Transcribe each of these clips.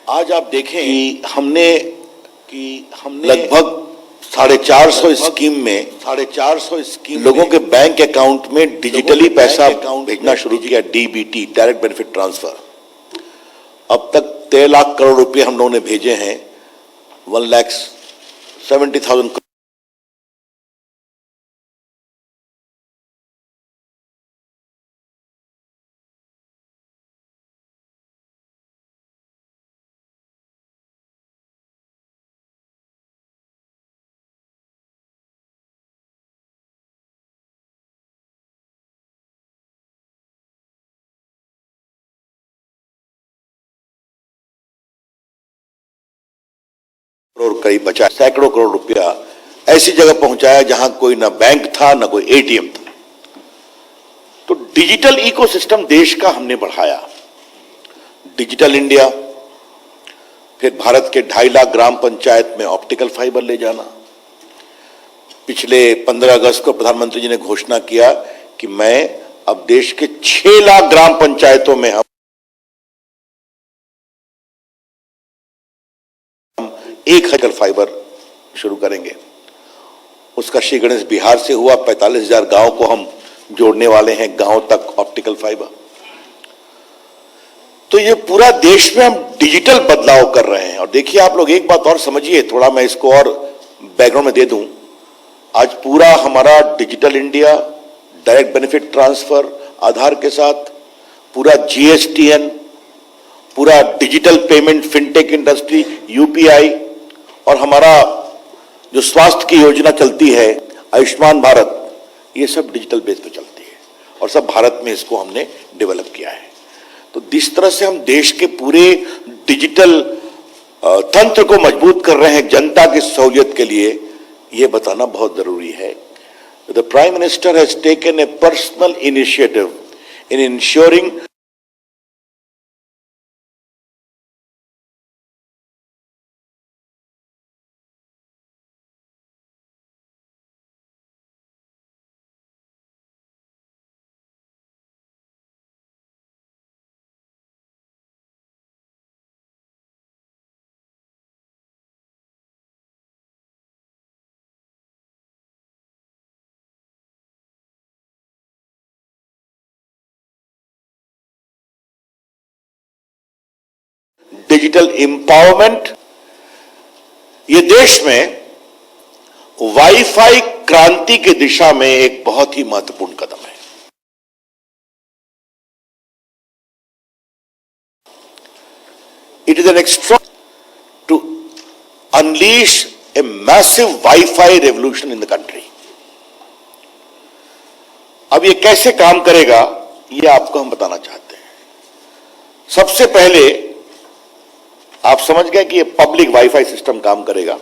आज आप देखें कि हमने लगभग 450 स्कीम लोगों के बैंक अकाउंट में डिजिटली पैसा भेजना शुरू किया, डीबीटी, डायरेक्ट बेनिफिट ट्रांसफर। अब तक 13 लाख करोड़ रुपए हम लोगों ने भेजे हैं, 1,70,000 करोड़ करीब बचा, सैकड़ों करोड़ रुपया ऐसी जगह पहुंचाया जहां कोई ना बैंक था ना कोई एटीएम था। तो डिजिटल इकोसिस्टम देश का हमने बढ़ाया, डिजिटल इंडिया, फिर भारत के 2.5 लाख ग्राम पंचायत में ऑप्टिकल फाइबर ले जाना। पिछले 15 अगस्त को प्रधानमंत्री जी ने घोषणा किया कि मैं अब देश के 6 लाख ग्राम पंचायतों में हम एक हजार फाइबर शुरू करेंगे। उसका श्री गणेश बिहार से हुआ, 45,000 गांव को हम जोड़ने वाले हैं, गांव तक ऑप्टिकल फाइबर। तो ये पूरा देश में हम डिजिटल बदलाव कर रहे हैं। और देखिए आप लोग एक बात और समझिए, थोड़ा मैं इसको और बैकग्राउंड में दे दूं। आज पूरा हमारा digital India, direct benefit transfer Aadhaar के साथ, पूरा जीएसटीएन, पूरा digital payment, fintech industry, UPI, और हमारा जो स्वास्थ्य की योजना चलती है आयुष्मान भारत, ये सब डिजिटल बेस पे चलती है और सब भारत में इसको हमने डेवलप किया है। तो जिस तरह से हम देश के पूरे डिजिटल तंत्र को मजबूत कर रहे हैं जनता की सहूलियत के लिए, ये बताना बहुत जरूरी है। The prime minister has taken a personal initiative in ensuring digital empowerment. ये देश में वाईफाई क्रांति की दिशा में एक बहुत ही महत्वपूर्ण कदम है। It is an extra to unleash a massive WiFi revolution in the country. अब ये कैसे काम करेगा, ये आपको हम बताना चाहते हैं। सबसे पहले आप समझ गए कि ये पब्लिक वाईफाई सिस्टम काम करेगा,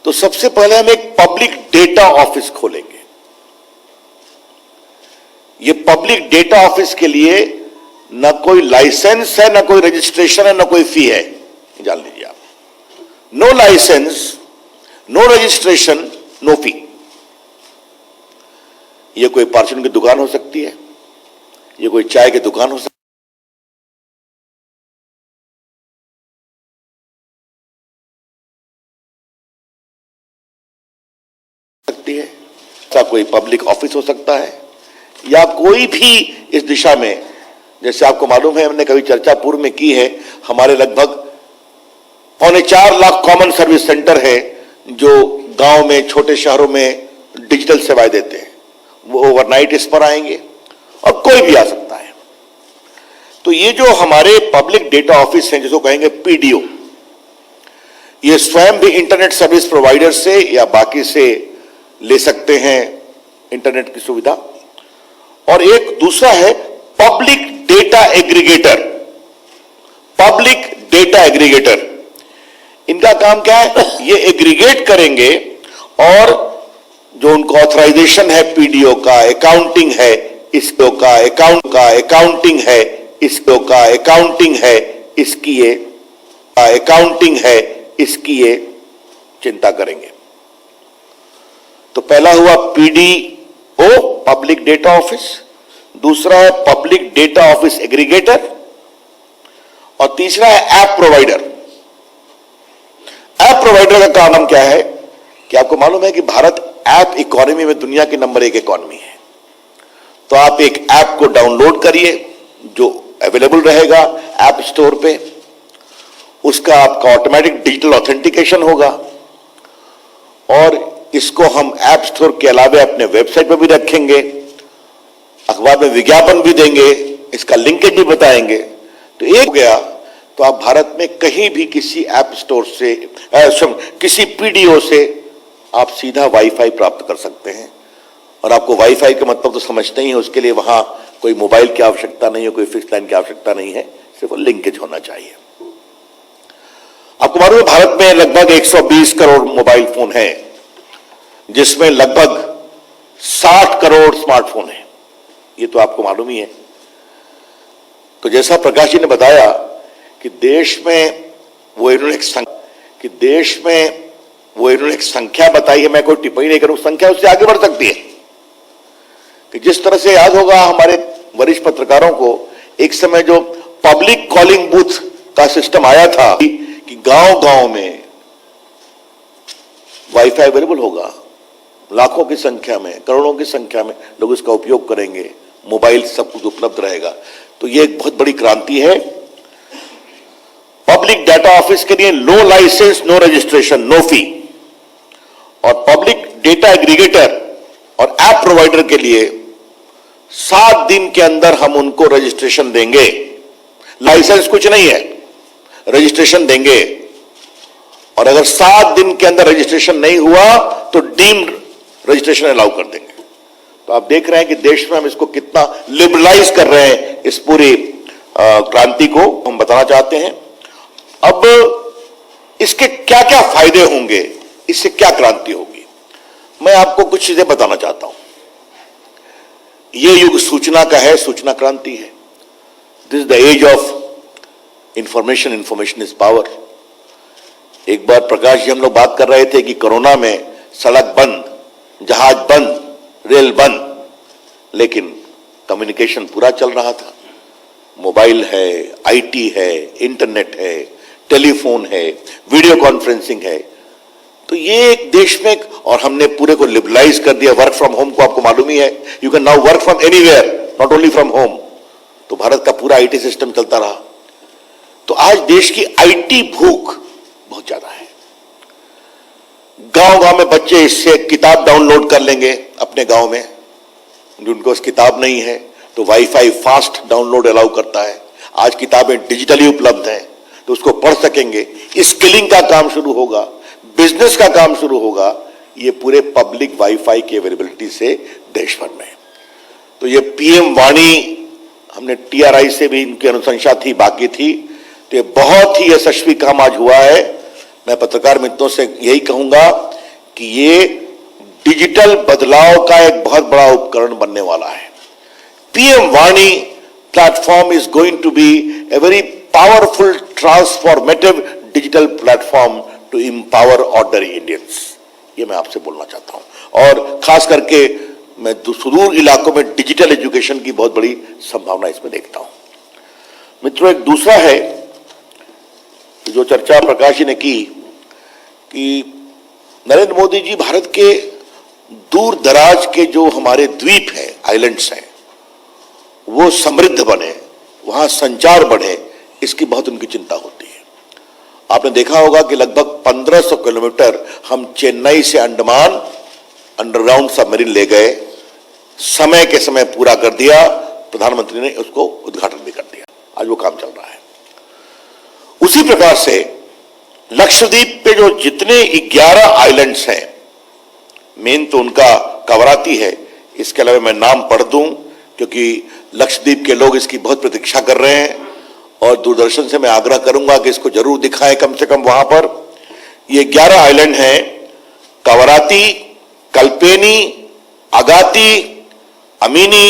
तो सबसे पहले हम एक पब्लिक डेटा ऑफिस खोलेंगे। ये पब्लिक डेटा ऑफिस के लिए ना कोई लाइसेंस है, ना कोई रजिस्ट्रेशन है, ना कोई फी है, जान लीजिए आप। No licence, no registration, no fee. ये कोई परचून की दुकान हो सकती है, ये कोई चाय की दुकान हो सकती है, ऐसा कोई पब्लिक ऑफिस हो सकता है, या कोई भी इस दिशा में, जैसे आपको मालूम है हमने कभी चर्चा पूर्व में की है, हमारे लगभग 4.25 लाख कॉमन सर्विस सेंटर है जो गांव में, छोटे शहरों में डिजिटल सेवाएं देते हैं। वो ओवरनाइट इस पर आएंगे और कोई भी आ सकता है। तो ये जो हमारे पब्लिक डेटा ऑफिस हैं, जिसको कहेंगे पीडीओ, ये स्वयं भी इंटरनेट सर्विस प्रोवाइडर से या बाकी से ले सकते हैं इंटरनेट की सुविधा। और एक दूसरा है public data aggregator. Public data aggregator, इनका काम क्या है? ये एग्रीगेट करेंगे और जो उनको ऑथराइजेशन है पीडीओ का, अकाउंटिंग है इसको का, अकाउंटिंग है इसको का, अकाउंटिंग है इसकी ये, अकाउंटिंग है इसकी ये चिंता करेंगे। तो पहला हुआ पीडीओ, पब्लिक डेटा ऑफिस। दूसरा है पब्लिक डेटा ऑफिस एग्रीगेटर, और तीसरा है ऐप प्रोवाइडर। ऐप प्रोवाइडर का कारण क्या है कि आपको मालूम है कि भारत ऐप इकोनॉमी में दुनिया की नंबर 1 इकोनॉमी है। तो आप एक ऐप को डाउनलोड करिए जो अवेलेबल रहेगा ऐप स्टोर पे, उसका आपका ऑटोमेटिक डिजिटल ऑथेंटिकेशन होगा और इसको हम ऐप स्टोर के अलावा अपने वेबसाइट पर भी रखेंगे, अखबार में विज्ञापन भी देंगे, इसका लिंकेज भी बताएंगे। तो एक हो गया, तो आप भारत में कहीं भी किसी ऐप स्टोर से किसी पीडीओ से आप सीधा वाईफाई प्राप्त कर सकते हैं। और आपको वाईफाई का मतलब तो समझते ही है, उसके लिए वहां कोई मोबाइल की आवश्यकता नहीं है, कोई फिक्स लाइन की आवश्यकता नहीं है, सिर्फ लिंकेज होना चाहिए। आपको मालूम है भारत में लगभग 120 करोड़ मोबाइल फोन है, जिसमें लगभग 60 करोड़ स्मार्टफोन है। ये तो आपको मालूम ही है। तो जैसा प्रकाश जी ने बताया कि देश में वो इन्होंने एक संख्या बताई है, मैं कोई टिप्पणी नहीं करूं, संख्या उससे आगे बढ़ सकती है कि जिस तरह से याद होगा हमारे वरिष्ठ पत्रकारों को, एक समय जो पब्लिक कॉलिंग बूथ का सिस्टम आया था कि गांव-गांव में वाईफाई अवेलेबल होगा, लाखों की संख्या में, करोड़ों की संख्या में लोग इसका उपयोग करेंगे, मोबाइल सब कुछ उपलब्ध रहेगा। तो ये एक बहुत बड़ी क्रांति है। पब्लिक डाटा ऑफिस के लिए no licence no registration no fee, और पब्लिक डेटा एग्रीगेटर और ऐप प्रोवाइडर के लिए 7 दिन के अंदर हम उनको रजिस्ट्रेशन देंगे। लाइसेंस कुछ नहीं है, रजिस्ट्रेशन देंगे, और अगर 7 दिन के अंदर रजिस्ट्रेशन नहीं हुआ तो डीम्ड रजिस्ट्रेशन अलाउ कर देंगे। तो आप देख रहे हैं कि देश में हम इसको कितना लिबरलाइज कर रहे हैं। इस पूरी क्रांति को हम बताना चाहते हैं। अब इसके क्या क्या फायदे होंगे, इससे क्या क्रांति होगी, मैं आपको कुछ चीजें बताना चाहता हूं। यह युग सूचना का है, सूचना क्रांति है। This is the age of information, information is power. एक बार प्रकाश जी हम लोग बात कर रहे थे कि कोरोना में सड़क बंद, जहाज बंद, रेल बंद, लेकिन कम्युनिकेशन पूरा चल रहा था। मोबाइल है, आईटी है, इंटरनेट है, टेलीफोन है, वीडियो कॉन्फ्रेंसिंग है। तो ये एक देश में, और हमने पूरे को लिबरलाइज कर दिया। वर्क फ्रॉम होम को आपको मालूम ही है, you can now work from anywhere, not only from home. तो भारत का पूरा आईटी सिस्टम चलता रहा। तो आज देश की आईटी भूख बहुत ज्यादा है। गांव गांव में बच्चे इससे किताब डाउनलोड कर लेंगे अपने गांव में, जिनको उस किताब नहीं है तो वाईफाई फास्ट डाउनलोड अलाउ करता है। आज किताबें डिजिटली उपलब्ध हैं तो उसको पढ़ सकेंगे। स्किलिंग का काम शुरू होगा, बिजनेस का काम शुरू होगा, ये पूरे पब्लिक वाईफाई की अवेलेबिलिटी से देश भर में। तो ये पीएम वाणी, हमने टीआरआई से भी इनकी अनुशंसा थी, बाकी थी, तो ये बहुत ही यशस्वी काम आज हुआ है। मैं पत्रकार मित्रों से यही कहूंगा कि ये डिजिटल बदलाव का एक बहुत बड़ा उपकरण बनने वाला है। पीएम वाणी platform is going to be a very powerful transformative digital platform to empower ordinary Indians. ये मैं आपसे बोलना चाहता हूं। और खास करके मैं सुदूर इलाकों में डिजिटल एजुकेशन की बहुत बड़ी संभावना इसमें देखता हूं। मित्रों, एक दूसरा है जो चर्चा प्रकाश जी ने की कि नरेंद्र मोदी जी भारत के दूर दराज के जो हमारे द्वीप हैं, आइलैंड्स हैं, वो समृद्ध बने, वहां संचार बढ़े, इसकी बहुत उनकी चिंता होती है। आपने देखा होगा कि लगभग 1500 किलोमीटर हम चेन्नई से अंडमान अंडरग्राउंड सबमरीन ले गए, समय के समय पूरा कर दिया। प्रधानमंत्री ने उसको उद्घाटन भी कर दिया, आज वो काम चल रहा है। उसी प्रकार से लक्षद्वीप पे जो जितने 11 आइलैंड्स हैं, मेन तो उनका कवराती है, इसके अलावा मैं नाम पढ़ दूं क्योंकि लक्षद्वीप के लोग इसकी बहुत प्रतीक्षा कर रहे हैं और दूरदर्शन से मैं आग्रह करूंगा कि इसको जरूर दिखाएं कम से कम वहां पर। ये 11 आइलैंड हैं, कवराती, कल्पेनी, अगाती, अमीनी,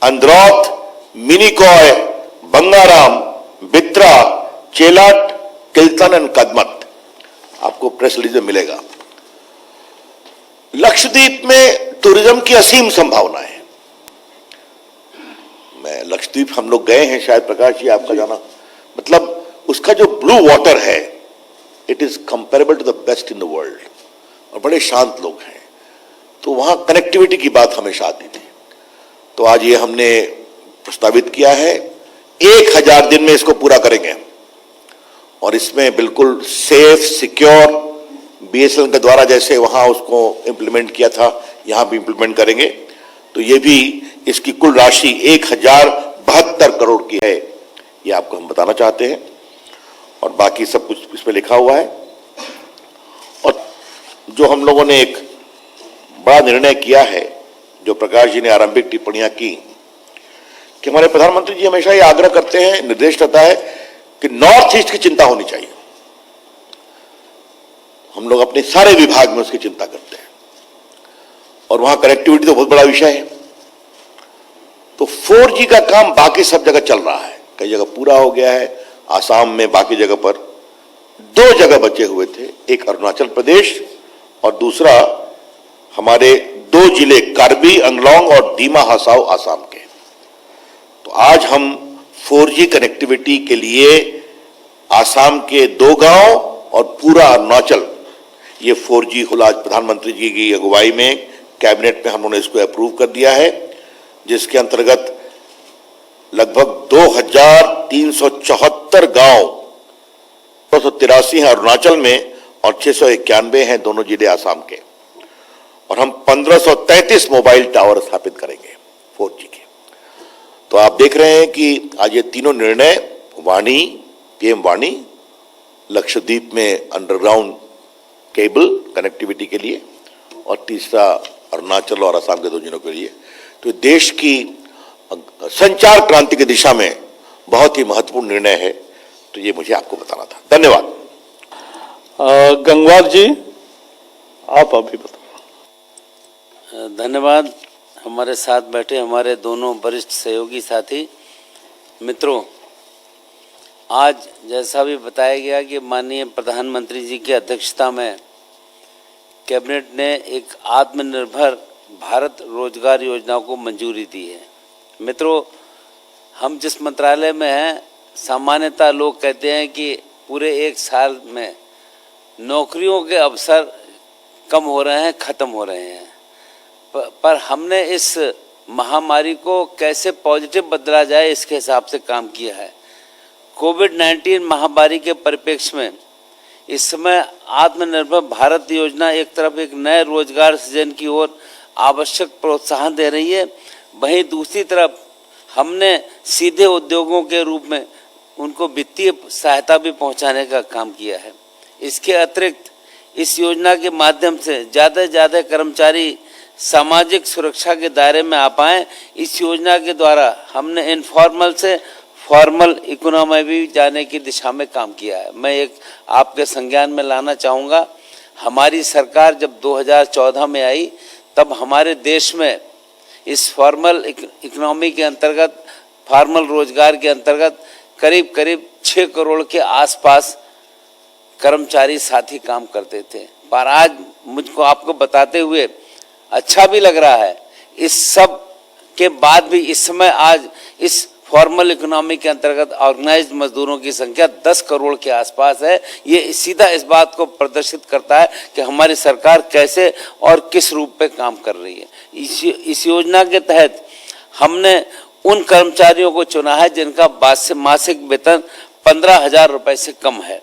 अंद्रौथ, मिनिकॉय, बंगाराम, बित्रा, चेलाट, किल्तन एंड कदमत। आपको प्रेस रिलीज में मिलेगा। लक्षद्वीप में टूरिज्म की असीम संभावना है। मैं लक्षद्वीप हम लोग गए हैं, शायद प्रकाश जी आपका जाना, मतलब उसका जो ब्लू वाटर है it is comparable to the best in the world, और बड़े शांत लोग हैं, तो वहां कनेक्टिविटी की बात हमेशा आती थी। तो आज ये हमने प्रस्तावित किया है, 1000 दिन में इसको पूरा करेंगे, और इसमें बिल्कुल सेफ सिक्योर बीएसएनएल के द्वारा जैसे वहां उसको इंप्लीमेंट किया था यहां भी इंप्लीमेंट करेंगे। तो ये भी इसकी कुल राशि 1072 करोड़ की है, ये आपको हम बताना चाहते हैं, और बाकी सब कुछ इसमें लिखा हुआ है। और जो हम लोगों ने एक बड़ा निर्णय किया है, जो प्रकाश जी ने आरंभिक टिप्पणियां की, कि हमारे प्रधानमंत्री जी हमेशा ये आग्रह करते हैं, निर्देश रहता है कि नॉर्थ ईस्ट की चिंता होनी चाहिए। हम लोग अपने सारे विभाग में उसकी चिंता करते हैं, और वहां कनेक्टिविटी तो बहुत बड़ा विषय है। तो 4G का काम बाकी सब जगह चल रहा है, कई जगह पूरा हो गया है, आसाम में, बाकी जगह पर 2 जगह बचे हुए थे, एक अरुणाचल प्रदेश और दूसरा हमारे 2 जिले कार्बी अंगलोंग और दीमा हासाओ आसाम के। तो आज हम 4G कनेक्टिविटी के लिए आसाम के 2 गांव और पूरा अरुणाचल, ये 4G हुआ। प्रधानमंत्री जी की अगुवाई में कैबिनेट में हम लोगों ने इसको अप्रूव कर दिया है, जिसके अंतर्गत लगभग 2374 गांव, 283 हैं अरुणाचल में और 691 हैं दोनों जिले आसाम के, और हम 1533 मोबाइल टावर स्थापित करेंगे 4G के। तो आप देख रहे हैं कि आज ये तीनों निर्णय, वाणी, पीएम वाणी, लक्षद्वीप में अंडरग्राउंड केबल कनेक्टिविटी के लिए, और तीसरा अरुणाचल और असम के 2 जिलों के लिए, तो देश की संचार क्रांति की दिशा में बहुत ही महत्वपूर्ण निर्णय है। तो ये मुझे आपको बताना था। धन्यवाद। गंगवार जी, आप अभी बताओ। धन्यवाद। हमारे साथ बैठे हमारे दोनों वरिष्ठ सहयोगी साथी मित्रों, आज जैसा भी बताया गया कि माननीय प्रधानमंत्री जी की अध्यक्षता में कैबिनेट ने एक आत्मनिर्भर भारत रोजगार योजना को मंजूरी दी है। मित्रों, हम जिस मंत्रालय में हैं, सामान्यतः लोग कहते हैं कि पूरे 1 साल में नौकरियों के अवसर कम हो रहे हैं, ख़त्म हो रहे हैं, पर हमने इस महामारी को कैसे पॉजिटिव बदला जाए इसके हिसाब से काम किया है। कोविड-19 महामारी के परिप्रेक्ष्य में इस समय आत्मनिर्भर भारत योजना एक तरफ एक नए रोजगार सृजन की ओर आवश्यक प्रोत्साहन दे रही है, वहीं दूसरी तरफ हमने सीधे उद्योगों के रूप में उनको वित्तीय सहायता भी पहुंचाने का काम किया है। इसके अतिरिक्त इस योजना के माध्यम से ज़्यादा से ज़्यादा कर्मचारी सामाजिक सुरक्षा के दायरे में आ पाएँ। इस योजना के द्वारा हमने इनफॉर्मल से फॉर्मल इकोनॉमी भी जाने की दिशा में काम किया है। मैं एक आपके संज्ञान में लाना चाहूँगा, हमारी सरकार जब 2014 में आई तब हमारे देश में इस फॉर्मल इकोनॉमी के अंतर्गत, फॉर्मल रोजगार के अंतर्गत करीब करीब 6 करोड़ के आसपास कर्मचारी साथी काम करते थे। पर आज मुझको आपको बताते हुए अच्छा भी लग रहा है, इस सब के बाद भी इस समय आज इस फॉर्मल इकोनॉमी के अंतर्गत ऑर्गेनाइज्ड मजदूरों की संख्या 10 करोड़ के आसपास है। ये सीधा इस बात को प्रदर्शित करता है कि हमारी सरकार कैसे और किस रूप पे काम कर रही है। इस योजना के तहत हमने उन कर्मचारियों को चुना है जिनका मासिक वेतन 15,000 रुपये से कम है,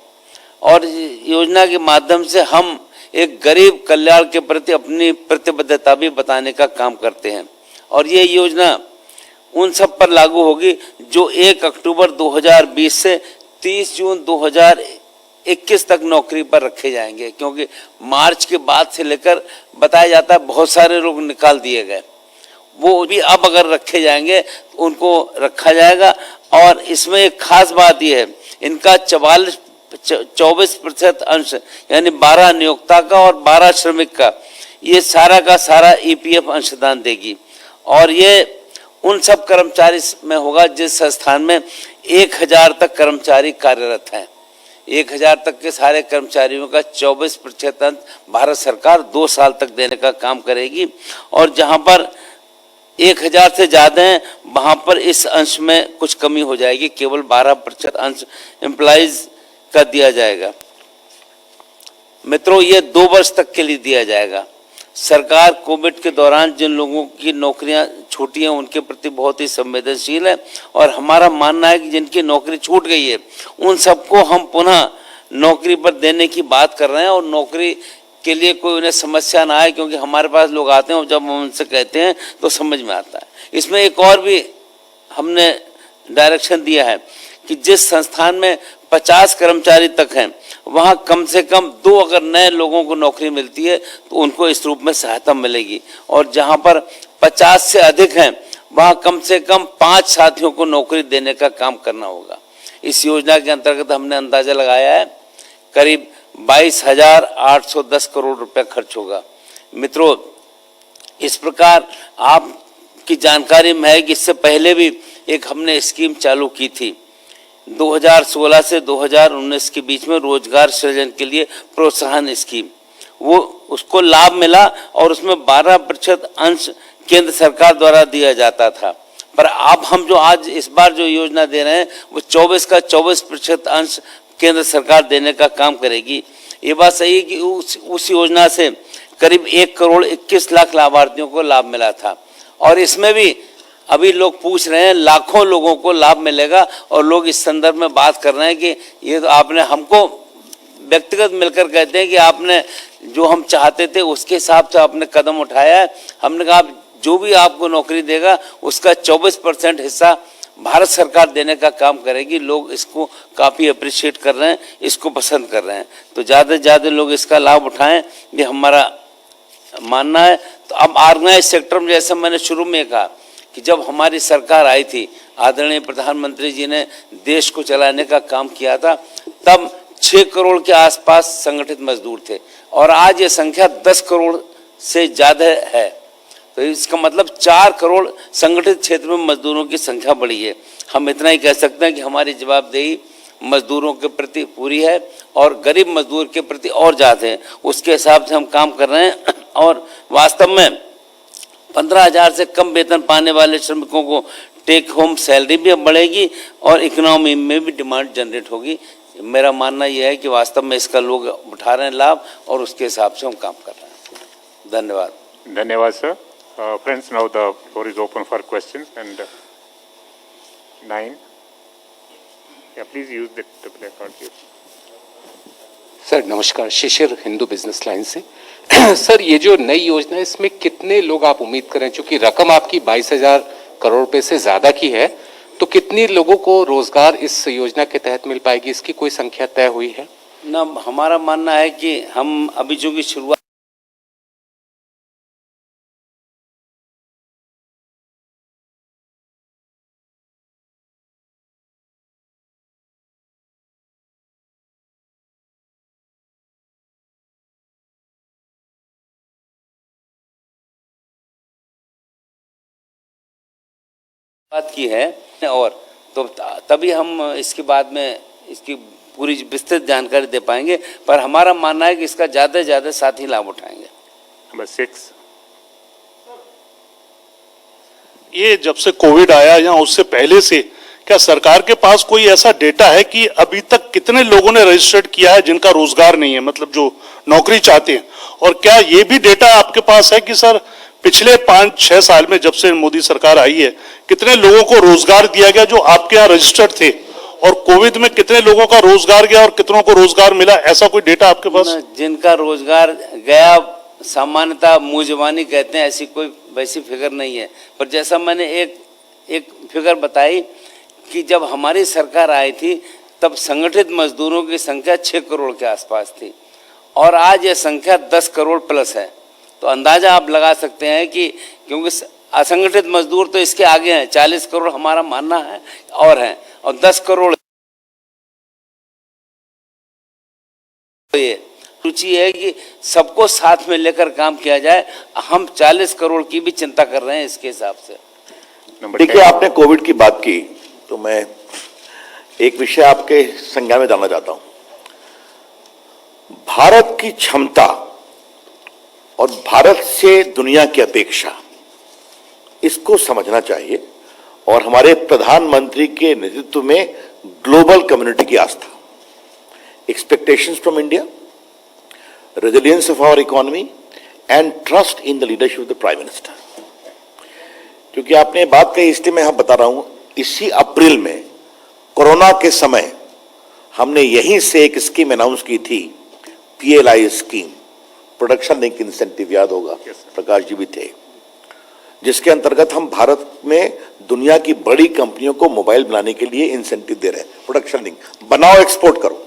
और योजना के माध्यम से हम एक गरीब कल्याण के प्रति अपनी प्रतिबद्धता भी बताने का काम करते हैं। और ये योजना उन सब पर लागू होगी जो 1 अक्टूबर 2020 से 30 जून 2021 तक नौकरी पर रखे जाएंगे, क्योंकि मार्च के बाद से लेकर बताया जाता है बहुत सारे लोग निकाल दिए गए, वो भी अब अगर रखे जाएंगे उनको रखा जाएगा। और इसमें एक खास बात यह है, इनका 24% अंश यानी 12 नियोक्ता का और 12 श्रमिक का, ये सारा का सारा ईपीएफ अंशदान देगी। और ये उन सब कर्मचारी में होगा जिस संस्थान में 1000 तक कर्मचारी कार्यरत हैं। 1000 तक के सारे कर्मचारियों का 24% अंश भारत सरकार 2 साल तक देने का काम करेगी। और जहां पर 1000 से ज़्यादा हैं, वहाँ पर इस अंश में कुछ कमी हो जाएगी, केवल 12% अंश एम्प्लॉइज का दिया जाएगा। मित्रों, ये 2 वर्ष तक के लिए दिया जाएगा। सरकार कोविड के दौरान जिन लोगों की नौकरियां छूटी हैं उनके प्रति बहुत ही संवेदनशील है, और हमारा मानना है कि जिनकी नौकरी छूट गई है उन सबको हम पुनः नौकरी पर देने की बात कर रहे हैं, और नौकरी के लिए कोई उन्हें समस्या ना आए, क्योंकि हमारे पास लोग आते हैं और जब हम उनसे कहते हैं तो समझ में आता है। इसमें एक और भी हमने डायरेक्शन दिया है कि जिस संस्थान में 50 कर्मचारी तक हैं वहाँ कम से कम 2 अगर नए लोगों को नौकरी मिलती है तो उनको इस रूप में सहायता मिलेगी, और जहाँ पर 50 से अधिक हैं वहाँ कम से कम 5 साथियों को नौकरी देने का काम करना होगा। इस योजना के अंतर्गत हमने अंदाजा लगाया है करीब 22,810 करोड़ रुपया खर्च होगा। मित्रों, इस प्रकार आपकी जानकारी में है कि इससे पहले भी एक हमने स्कीम चालू की थी 2016 से 2019 के बीच में, रोजगार सृजन के लिए प्रोत्साहन स्कीम, वो उसको लाभ मिला और उसमें 12% अंश केंद्र सरकार द्वारा दिया जाता था। पर अब हम जो आज इस बार जो योजना दे रहे हैं वो 24 का 24% अंश केंद्र सरकार देने का काम करेगी। ये बात सही है कि उस योजना से करीब 1 करोड़ 21 लाख लाभार्थियों को लाभ मिला था, और इसमें भी अभी लोग पूछ रहे हैं लाखों लोगों को लाभ मिलेगा, और लोग इस संदर्भ में बात कर रहे हैं कि ये तो आपने हमको व्यक्तिगत मिलकर कहते हैं कि आपने जो हम चाहते थे उसके हिसाब से आपने कदम उठाया है। हमने कहा जो भी आपको नौकरी देगा उसका 24% हिस्सा भारत सरकार देने का काम करेगी। लोग इसको काफ़ी अप्रिशिएट कर रहे हैं, इसको पसंद कर रहे हैं, तो ज़्यादा से ज़्यादा लोग इसका लाभ उठाएं, ये हमारा मानना है। तो अब ऑर्गेनाइज सेक्टर में जैसा मैंने शुरू में कहा कि जब हमारी सरकार आई थी, आदरणीय प्रधानमंत्री जी ने देश को चलाने का काम किया था, तब 6 करोड़ के आसपास संगठित मजदूर थे, और आज ये संख्या 10 करोड़ से ज़्यादा है। तो इसका मतलब 4 करोड़ संगठित क्षेत्र में मजदूरों की संख्या बढ़ी है। हम इतना ही कह सकते हैं कि हमारी जवाबदेही मजदूरों के प्रति पूरी है, और गरीब मजदूर के प्रति और ज़्यादा है, उसके हिसाब से हम काम कर रहे हैं। और वास्तव में 15,000 से कम वेतन पाने वाले श्रमिकों को टेक होम सैलरी भी अब बढ़ेगी, और इकोनॉमी में भी डिमांड जनरेट होगी। मेरा मानना यह है कि वास्तव में इसका लोग उठा रहे हैं लाभ, और उसके हिसाब से हम काम कर रहे हैं। धन्यवाद। धन्यवाद sir. Friends, now the floor is open for questions. And 9. Yeah, please use the placard here. Sir नमस्कार, शिशिर हिंदू बिजनेस लाइन से। सर ये जो नई योजना है इसमें कितने लोग आप उम्मीद करें, चूंकि रकम आपकी 22,000 करोड़ रुपए से ज्यादा की है, तो कितने लोगों को रोजगार इस योजना के तहत मिल पाएगी, इसकी कोई संख्या तय हुई है? ना, हमारा मानना है कि हम अभी चूंकि शुरुआत की है, और तो तभी हम इसके बाद में इसकी पूरी विस्तृत जानकारी दे पाएंगे, पर हमारा मानना है कि इसका ज़्यादा से ज़्यादा साथी लाभ उठाएंगे। Number 6. ये जब से कोविड आया या उससे पहले से क्या सरकार के पास कोई ऐसा डेटा है कि अभी तक कितने लोगों ने रजिस्टर्ड किया है जिनका रोजगार नहीं है, मतलब जो नौकरी चाहते हैं? और क्या ये भी डेटा आपके पास है कि सर पिछले 5-6 साल में जब से मोदी सरकार आई है कितने लोगों को रोजगार दिया गया जो आपके यहाँ रजिस्टर्ड थे, और कोविड में कितने लोगों का रोजगार गया और कितनों को रोजगार मिला? ऐसा कोई डेटा आपके पास? जिनका रोजगार गया सामान्यतः मुँह जबानी कहते हैं, ऐसी कोई वैसी फिगर नहीं है। पर जैसा मैंने एक फिगर बताई कि जब हमारी सरकार आई थी तब संगठित मजदूरों की संख्या 6 करोड़ के आसपास थी, और आज ये संख्या 10 करोड़ प्लस है। तो अंदाजा आप लगा सकते हैं कि क्योंकि असंगठित मजदूर तो इसके आगे हैं, 40 करोड़ हमारा मानना है और हैं, और 10 करोड़ ये रुचि है कि सबको साथ में लेकर काम किया जाए। हम 40 करोड़ की भी चिंता कर रहे हैं इसके हिसाब से। देखिए, आपने कोविड की बात की तो मैं एक विषय आपके संज्ञान में डालना चाहता हूं। भारत की क्षमता और भारत से दुनिया की अपेक्षा इसको समझना चाहिए और हमारे प्रधानमंत्री के नेतृत्व में ग्लोबल कम्युनिटी की आस्था, expectations from India, resilience of our economy and trust in the leadership of the prime minister. क्योंकि आपने बात कही इसलिए मैं बता रहा हूं, इसी अप्रैल में कोरोना के समय हमने यहीं से एक स्कीम अनाउंस की थी, PLI scheme, production link incentive, याद होगा, प्रकाश जी भी थे, जिसके अंतर्गत हम भारत में दुनिया की बड़ी कंपनियों को मोबाइल बनाने के लिए इंसेंटिव दे रहे हैं। प्रोडक्शन लिंक बनाओ, एक्सपोर्ट करो।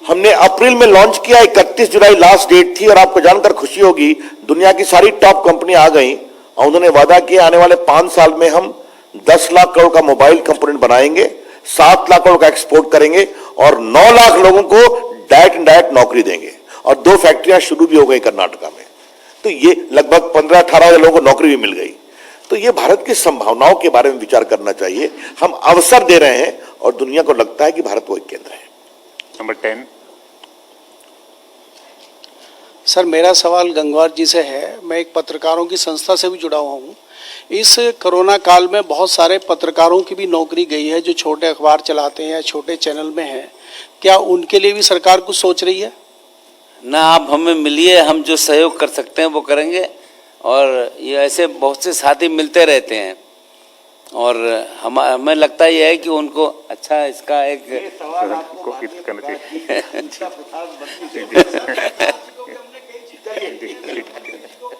हमने अप्रैल में लॉन्च किया, 31 जुलाई लास्ट डेट थी, और आपको जानकर खुशी होगी दुनिया की सारी टॉप कंपनी आ गई और उन्होंने वादा किया आने वाले 5 साल में हम 10 लाख करोड़ का मोबाइल कंपोनेंट बनाएंगे, 7 लाख करोड़ का एक्सपोर्ट करेंगे और 9 लाख लोगों को डायरेक्ट इनडायरेक्ट नौकरी देंगे। और 2 फैक्ट्रियां शुरू भी हो गई कर्नाटका में, तो ये लगभग 15-18 हजार लोगों को नौकरी भी मिल गई। तो ये भारत की संभावनाओं के बारे में विचार करना चाहिए। हम अवसर दे रहे हैं और दुनिया को लगता है कि भारत वो एक केंद्र है। Number 10. सर, मेरा सवाल गंगवार जी से है। मैं एक पत्रकारों की संस्था से भी जुड़ा हुआ हूँ। इस कोरोना काल में बहुत सारे पत्रकारों की भी नौकरी गई है जो छोटे अखबार चलाते हैं या छोटे चैनल में हैं। क्या उनके लिए भी सरकार कुछ सोच रही है? ना, आप हमें मिलिए, हम जो सहयोग कर सकते हैं वो करेंगे। और ये ऐसे बहुत से साथी मिलते रहते हैं और हमें लगता है है कि उनको अच्छा इसका एक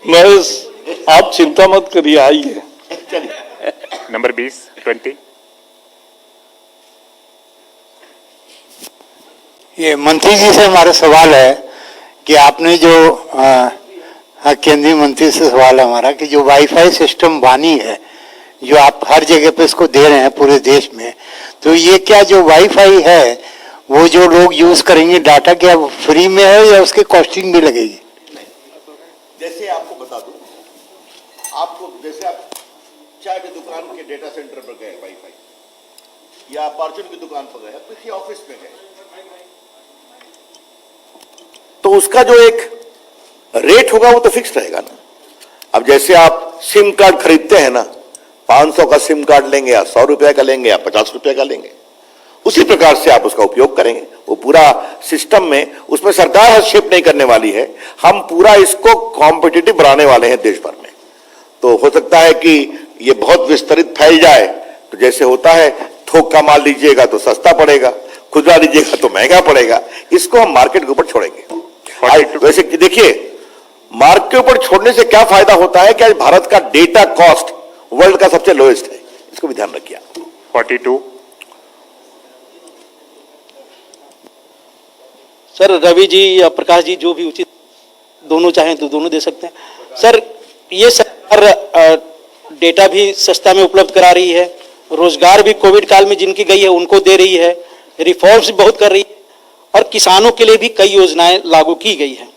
बस आप चिंता मत करिए, आइए। Number 20. ये मंत्री जी से हमारा सवाल है कि आपने जो केंद्रीय मंत्री से सवाल है हमारा कि जो वाईफाई सिस्टम बानी है, जो आप हर जगह पे इसको दे रहे हैं पूरे देश में, तो ये क्या जो वाईफाई है वो जो लोग यूज करेंगे डाटा, क्या फ्री में है या उसकी कॉस्टिंग भी लगेगी? जैसे आपको बता दूं, आपको जैसे आप चाय की दुकान के डेटा सेंटर पर गए वाईफाई, या परचून की दुकान पर गए, किसी ऑफिस में गए, तो उसका जो एक रेट होगा वो तो फिक्स रहेगा ना। अब जैसे आप सिम कार्ड खरीदते हैं ना, 500 का सिम कार्ड लेंगे या 100 रुपए का लेंगे या 50 रुपए का लेंगे, उसी प्रकार से आप उसका उपयोग करेंगे। वो पूरा सिस्टम में, उसमें सरकार हस्तक्षेप नहीं करने वाली है, हम पूरा इसको कॉम्पिटिटिव बनाने वाले हैं देश भर में। तो हो सकता है कि ये बहुत विस्तृत फैल जाए, तो जैसे होता है थोक का माल लीजिएगा तो सस्ता पड़ेगा, खुदरा लीजिएगा तो महंगा पड़ेगा, इसको हम मार्केट के ऊपर छोड़ेंगे। वैसे देखिए, मार्केट के ऊपर छोड़ने से क्या फायदा होता है कि आज भारत का डेटा कॉस्ट वर्ल्ड का सबसे लोएस्ट है, इसको भी ध्यान रखिए। 42. सर, रवि जी या प्रकाश जी, जो भी उचित, दोनों चाहें तो दोनों दे सकते हैं। सर, ये सरकार डेटा भी सस्ता में उपलब्ध करा रही है, रोजगार भी कोविड काल में जिनकी गई है उनको दे रही है, रिफॉर्म्स भी बहुत कर रही है और किसानों के लिए भी कई योजनाएं लागू की गई हैं।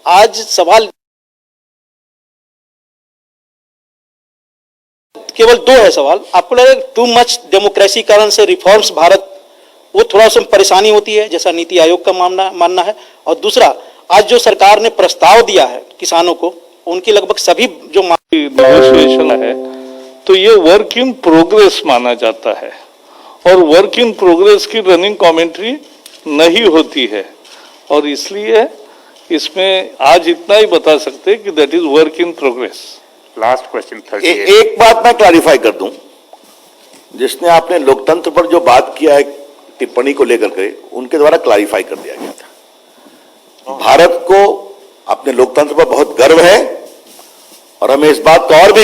आज सवाल केवल 2 है सवाल। आपको लगे टू मच डेमोक्रेसीकरण से रिफॉर्म्स भारत वो थोड़ा सा परेशानी होती है, जैसा नीति आयोग का मानना है? और दूसरा, आज जो सरकार ने प्रस्ताव दिया है किसानों को, उनकी लगभग सभी जो नेगोशिएशन है, तो ये वर्क इन प्रोग्रेस माना जाता है और वर्क इन प्रोग्रेस की रनिंग कमेंट्री नहीं होती है, और इसलिए इसमें आज इतना ही बता सकते हैं कि that is work in progress. Last question, 38. एक बात मैं क्लैरिफाई कर दूं, जिसने आपने लोकतंत्र पर जो बात किया है टिप्पणी को लेकर के, उनके द्वारा क्लैरिफाई कर दिया गया था। भारत को अपने लोकतंत्र पर बहुत गर्व है और हमें इस बात का और भी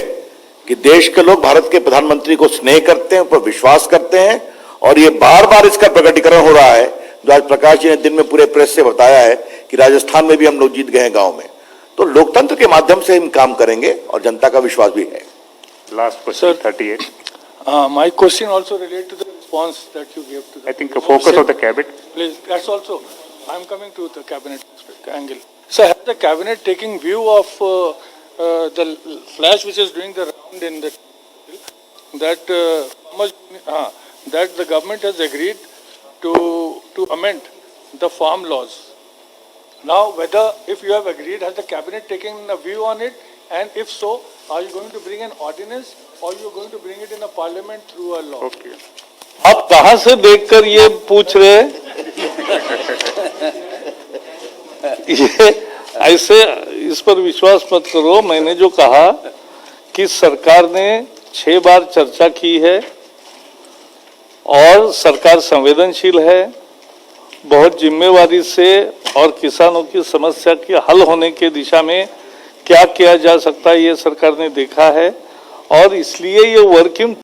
कि देश के लोग भारत के प्रधानमंत्री को स्नेह करते हैं, उन पर विश्वास करते हैं, और ये बार बार इसका प्रकटीकरण हो रहा है, जो आज प्रकाश जी ने दिन में पूरे प्रेस से बताया है कि राजस्थान में भी हम लोग जीत गए हैं गांव में। तो लोकतंत्र के माध्यम से हम काम करेंगे और जनता का विश्वास भी है। Last question, 38. My question also related to the response that you gave to the... I think the focus of the cabinet. Please, that's also, I'm coming to the cabinet angle. So has the cabinet taking view of the flash which is doing the round in the... that that the government has agreed to amend the farm laws. Now, whether if you have agreed, has the cabinet taken a view on it And if so, are you going to bring an ordinance or you are going to bring it in a parliament through a law? Okay. आप कहां से देखकर ये पूछ रहे हैं? ये ऐसे इस पर विश्वास मत करो। मैंने जो कहा कि सरकार ने 6 बार चर्चा की है और सरकार संवेदनशील है, बहुत जिम्मेवारी से और किसानों की समस्या के हल होने के दिशा में क्या किया जा सकता है ये सरकार ने देखा है और इसलिए ये वर्क इन